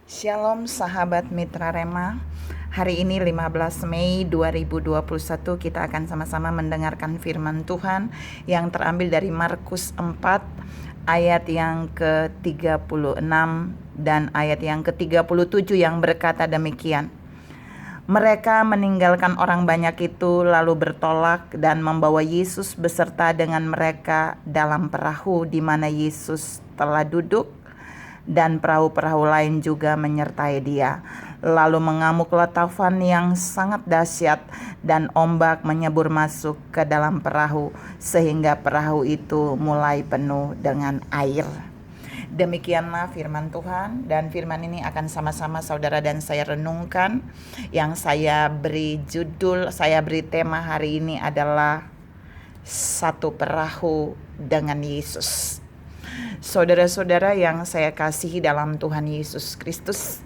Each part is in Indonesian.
Shalom sahabat Mitra Rema. Hari ini 15 Mei 2021 kita akan sama-sama mendengarkan firman Tuhan yang terambil dari Markus 4 ayat yang ke-36 dan ayat yang ke-37 yang berkata demikian. Mereka meninggalkan orang banyak itu lalu bertolak dan membawa Yesus beserta dengan mereka dalam perahu di mana Yesus telah duduk, dan perahu-perahu lain juga menyertai dia. Lalu mengamuklah taufan yang sangat dahsyat dan ombak menyebur masuk ke dalam perahu sehingga perahu itu mulai penuh dengan air. Demikianlah firman Tuhan, dan firman ini akan sama-sama saudara dan saya renungkan. Yang saya beri judul, saya beri tema hari ini adalah satu perahu dengan Yesus. Saudara-saudara yang saya kasihi dalam Tuhan Yesus Kristus,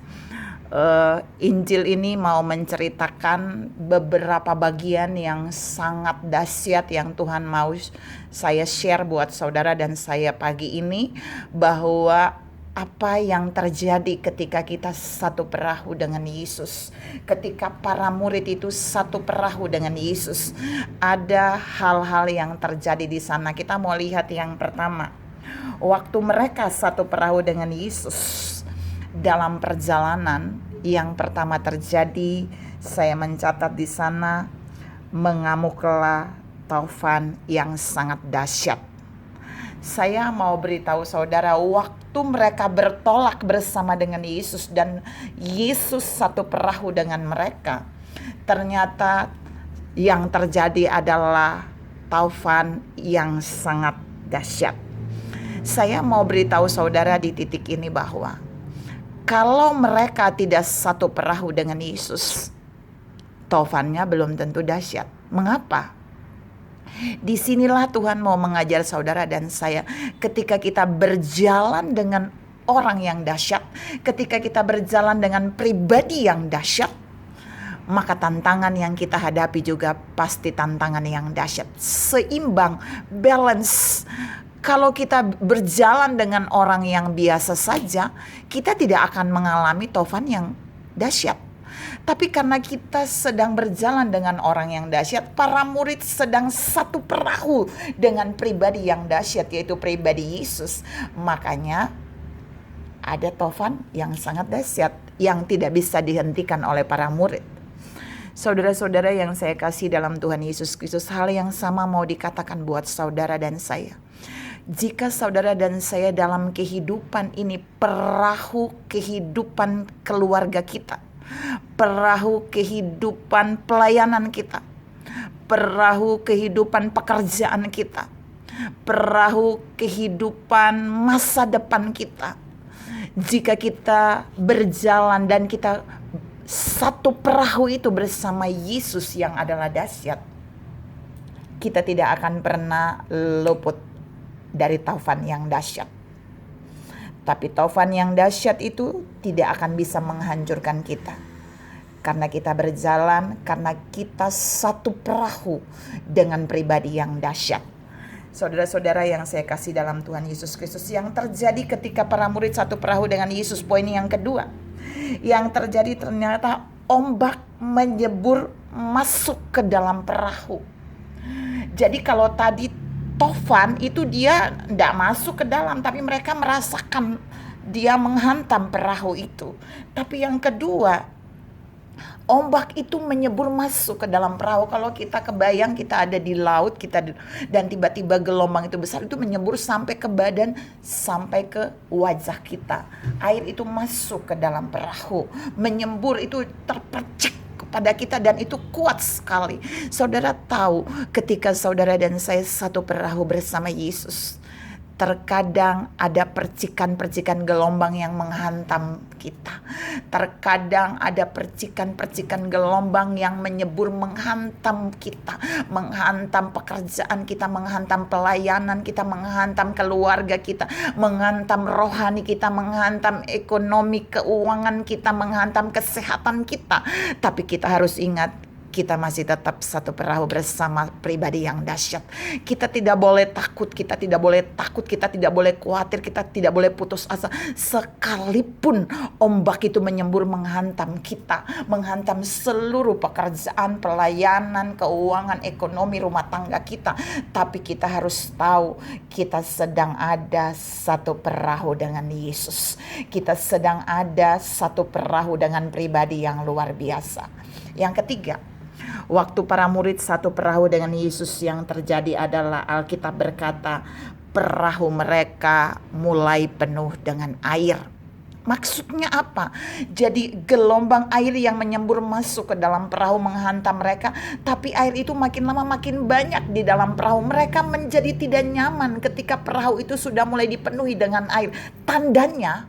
Injil ini mau menceritakan beberapa bagian yang sangat dahsyat yang Tuhan mau saya share buat saudara dan saya pagi ini, bahwa apa yang terjadi ketika kita satu perahu dengan Yesus, ketika para murid itu satu perahu dengan Yesus, ada hal-hal yang terjadi di sana. Kita mau lihat yang pertama. Waktu mereka satu perahu dengan Yesus dalam perjalanan, yang pertama terjadi, saya mencatat di sana, mengamuklah taufan yang sangat dahsyat. Saya mau beritahu saudara, waktu mereka bertolak bersama dengan Yesus dan Yesus satu perahu dengan mereka, ternyata yang terjadi adalah taufan yang sangat dahsyat. Saya mau beritahu saudara di titik ini bahwa kalau mereka tidak satu perahu dengan Yesus, taufannya belum tentu dahsyat. Mengapa? Disinilah Tuhan mau mengajar saudara dan saya, ketika kita berjalan dengan orang yang dahsyat, ketika kita berjalan dengan pribadi yang dahsyat, maka tantangan yang kita hadapi juga pasti tantangan yang dahsyat. Seimbang, balance. Kalau kita berjalan dengan orang yang biasa saja, kita tidak akan mengalami taufan yang dahsyat. Tapi karena kita sedang berjalan dengan orang yang dahsyat, para murid sedang satu perahu dengan pribadi yang dahsyat, yaitu pribadi Yesus. Makanya ada taufan yang sangat dahsyat yang tidak bisa dihentikan oleh para murid. Saudara-saudara yang saya kasih dalam Tuhan Yesus Kristus, hal yang sama mau dikatakan buat saudara dan saya. Jika saudara dan saya dalam kehidupan ini, perahu kehidupan keluarga kita, perahu kehidupan pelayanan kita, perahu kehidupan pekerjaan kita, perahu kehidupan masa depan kita, jika kita berjalan dan kita satu perahu itu bersama Yesus yang adalah dahsyat, kita tidak akan pernah luput dari taufan yang dahsyat. Tapi taufan yang dahsyat itu tidak akan bisa menghancurkan kita, karena kita berjalan, karena kita satu perahu dengan pribadi yang dahsyat. Saudara-saudara yang saya kasih dalam Tuhan Yesus Kristus, yang terjadi ketika para murid satu perahu dengan Yesus, poin yang kedua, yang terjadi ternyata ombak menyebur masuk ke dalam perahu. Jadi kalau tadi taufan itu dia tidak masuk ke dalam, tapi mereka merasakan dia menghantam perahu itu. Tapi yang kedua, ombak itu menyebur masuk ke dalam perahu. Kalau kita kebayang kita ada di laut, dan tiba-tiba gelombang itu besar, itu menyebur sampai ke badan, sampai ke wajah kita. Air itu masuk ke dalam perahu, menyembur, itu terpercik pada kita, dan itu kuat sekali. Saudara tahu, ketika saudara dan saya satu perahu bersama Yesus, terkadang ada percikan-percikan gelombang yang menghantam kita. Terkadang ada percikan-percikan gelombang yang menyebur menghantam kita, menghantam pekerjaan kita, menghantam pelayanan kita, menghantam keluarga kita, menghantam rohani kita, menghantam ekonomi keuangan kita, menghantam kesehatan kita. Tapi kita harus ingat, kita masih tetap satu perahu bersama pribadi yang dahsyat. Kita tidak boleh takut, kita tidak boleh takut, kita tidak boleh khawatir, kita tidak boleh putus asa. Sekalipun ombak itu menyembur menghantam kita, menghantam seluruh pekerjaan, pelayanan, keuangan, ekonomi, rumah tangga kita. Tapi kita harus tahu kita sedang ada satu perahu dengan Yesus. Kita sedang ada satu perahu dengan pribadi yang luar biasa. Yang ketiga, waktu para murid satu perahu dengan Yesus, yang terjadi adalah Alkitab berkata perahu mereka mulai penuh dengan air. Maksudnya apa? Jadi gelombang air yang menyembur masuk ke dalam perahu menghantam mereka, tapi air itu makin lama makin banyak di dalam perahu. Mereka menjadi tidak nyaman ketika perahu itu sudah mulai dipenuhi dengan air. Tandanya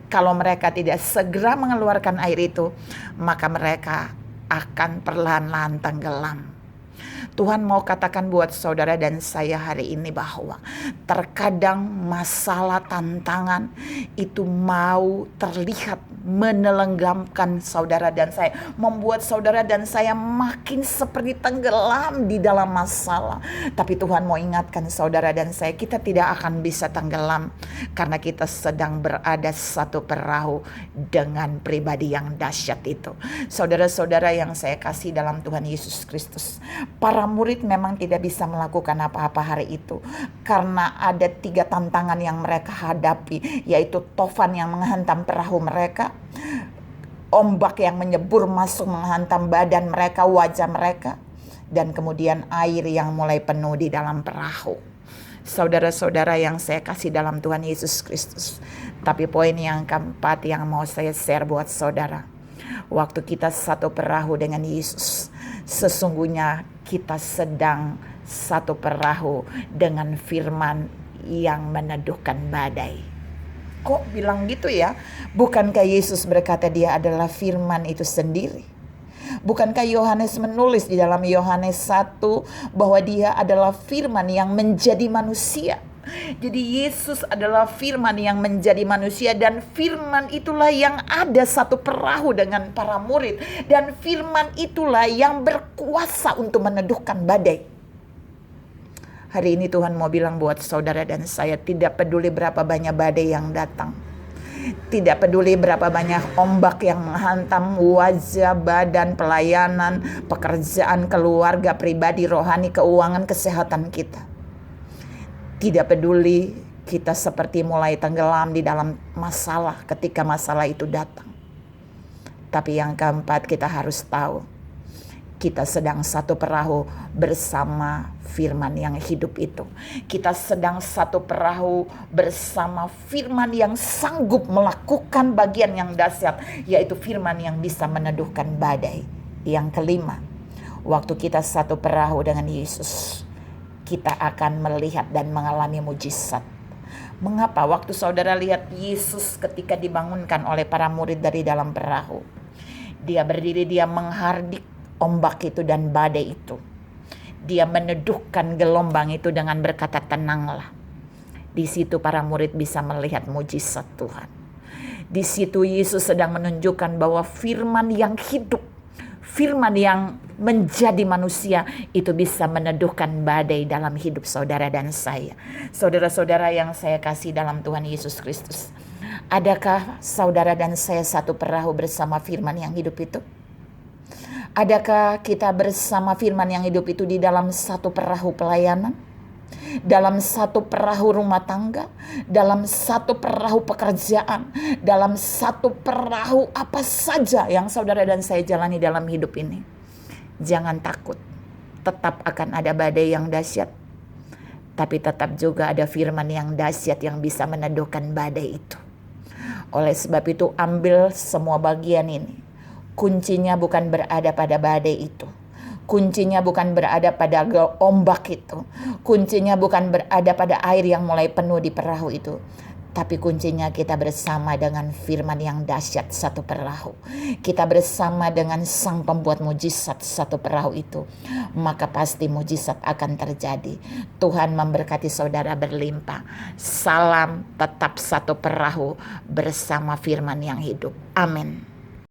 kalau mereka tidak segera mengeluarkan air itu, maka mereka akan perlahan-lahan tenggelam. Tuhan mau katakan buat saudara dan saya hari ini bahwa terkadang masalah, tantangan itu mau terlihat menenggelamkan saudara dan saya, membuat saudara dan saya makin seperti tenggelam di dalam masalah. Tapi Tuhan mau ingatkan saudara dan saya, kita tidak akan bisa tenggelam karena kita sedang berada satu perahu dengan pribadi yang dahsyat itu. Saudara-saudara yang saya kasih dalam Tuhan Yesus Kristus, para murid memang tidak bisa melakukan apa-apa hari itu karena ada 3 tantangan yang mereka hadapi, yaitu tofan yang menghantam perahu mereka, ombak yang menyembur masuk menghantam badan mereka, wajah mereka, dan kemudian air yang mulai penuh di dalam perahu. Saudara-saudara yang saya kasih dalam Tuhan Yesus Kristus, tapi poin yang keempat yang mau saya share buat saudara, waktu kita satu perahu dengan Yesus, sesungguhnya kita sedang satu perahu dengan firman yang meneduhkan badai. Kok bilang gitu ya? Bukankah Yesus berkata dia adalah firman itu sendiri? Bukankah Yohanes menulis di dalam Yohanes 1 bahwa dia adalah firman yang menjadi manusia? Jadi Yesus adalah firman yang menjadi manusia, dan firman itulah yang ada satu perahu dengan para murid, dan firman itulah yang berkuasa untuk meneduhkan badai. Hari ini Tuhan mau bilang buat saudara dan saya, tidak peduli berapa banyak badai yang datang, tidak peduli berapa banyak ombak yang menghantam wajah, badan, pelayanan, pekerjaan, keluarga, pribadi, rohani, keuangan, kesehatan kita. Tidak peduli kita seperti mulai tenggelam di dalam masalah ketika masalah itu datang. Tapi yang keempat, kita harus tahu kita sedang satu perahu bersama firman yang hidup itu. Kita sedang satu perahu bersama firman yang sanggup melakukan bagian yang dahsyat, yaitu firman yang bisa meneduhkan badai. Yang kelima, waktu kita satu perahu dengan Yesus, kita akan melihat dan mengalami mujizat. Mengapa? Waktu saudara lihat Yesus ketika dibangunkan oleh para murid dari dalam perahu, dia berdiri, dia menghardik ombak itu dan badai itu. Dia meneduhkan gelombang itu dengan berkata, tenanglah. Di situ para murid bisa melihat mujizat Tuhan. Di situ Yesus sedang menunjukkan bahwa firman yang hidup, firman yang menjadi manusia itu bisa meneduhkan badai dalam hidup saudara dan saya. Saudara-saudara yang saya kasih dalam Tuhan Yesus Kristus, adakah saudara dan saya satu perahu bersama firman yang hidup itu? Adakah kita bersama firman yang hidup itu di dalam satu perahu pelayanan, dalam satu perahu rumah tangga, dalam satu perahu pekerjaan, dalam satu perahu apa saja yang saudara dan saya jalani dalam hidup ini? Jangan takut, tetap akan ada badai yang dahsyat, tapi tetap juga ada firman yang dahsyat yang bisa meneduhkan badai itu. Oleh sebab itu, ambil semua bagian ini. Kuncinya bukan berada pada badai itu. Kuncinya bukan berada pada ombak itu. Kuncinya bukan berada pada air yang mulai penuh di perahu itu. Tapi kuncinya kita bersama dengan firman yang dahsyat satu perahu. Kita bersama dengan sang pembuat mujizat satu perahu itu. Maka pasti mujizat akan terjadi. Tuhan memberkati saudara berlimpah. Salam tetap satu perahu bersama firman yang hidup. Amin.